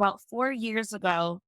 About 4 years ago,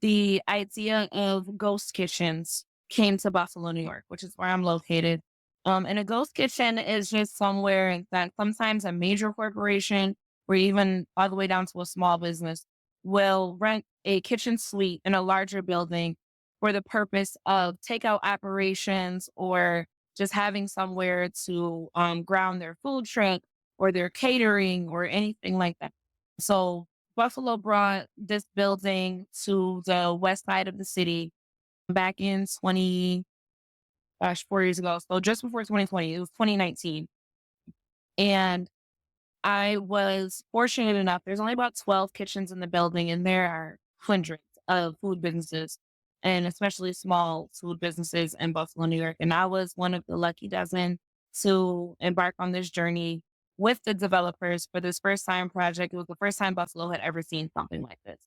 the idea of ghost kitchens came to Buffalo, New York, which is where I'm located. And a ghost kitchen is just somewhere that sometimes a major corporation or even all the way down to a small business will rent a kitchen suite in a larger building for the purpose of takeout operations or just having somewhere to ground their food truck or their catering or anything like that. So Buffalo brought this building to the west side of the city back in 4 years ago. So just before 2020, it was 2019. And I was fortunate enough, there's only about 12 kitchens in the building, and there are hundreds of food businesses and especially small food businesses in Buffalo, New York. And I was one of the lucky dozen to embark on this journey with the developers for this first time project. It was the first time Buffalo had ever seen something like this.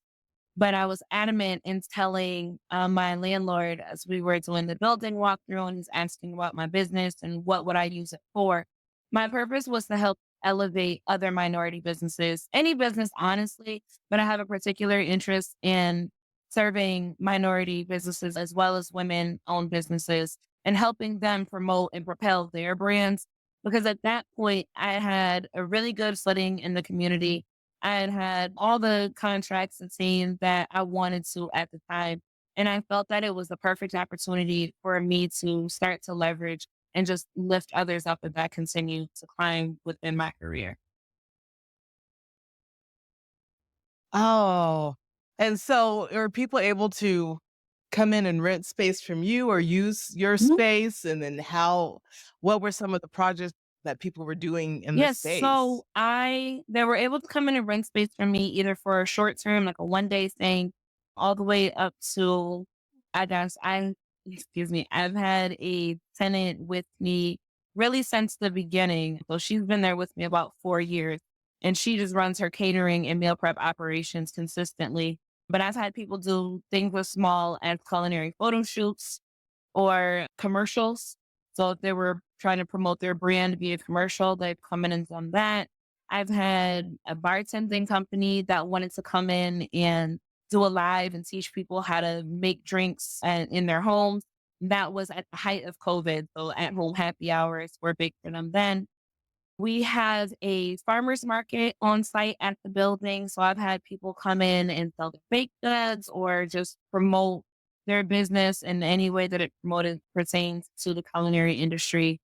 But I was adamant in telling my landlord as we were doing the building walkthrough and he's asking about my business and what would I use it for. My purpose was to help elevate other minority businesses, any business, honestly, but I have a particular interest in serving minority businesses as well as women owned businesses and helping them promote and propel their brands. Because at that point, I had a really good footing in the community. I had all the contracts and scenes that I wanted to at the time. And I felt that it was the perfect opportunity for me to start to leverage and just lift others up as I continue to climb within my career. Oh, and so are people able to come in and rent space from you or use your space? And then what were some of the projects that people were doing in the Yes, space? so they were able to come in and rent space from me either for a short term, like a 1 day thing, all the way up to I guess I excuse me, I've had a tenant with me really since the beginning. So she's been there with me about 4 years and she just runs her catering and meal prep operations consistently. But I've had people do things as small as culinary photo shoots or commercials. So if they were trying to promote their brand via commercial, they've come in and done that. I've had a bartending company that wanted to come in and do a live and teach people how to make drinks in their homes. That was at the height of COVID. So at home happy hours were big for them then. We have a farmer's market on site at the building. So I've had people come in and sell their baked goods or just promote their business in any way that it promoted pertains to the culinary industry.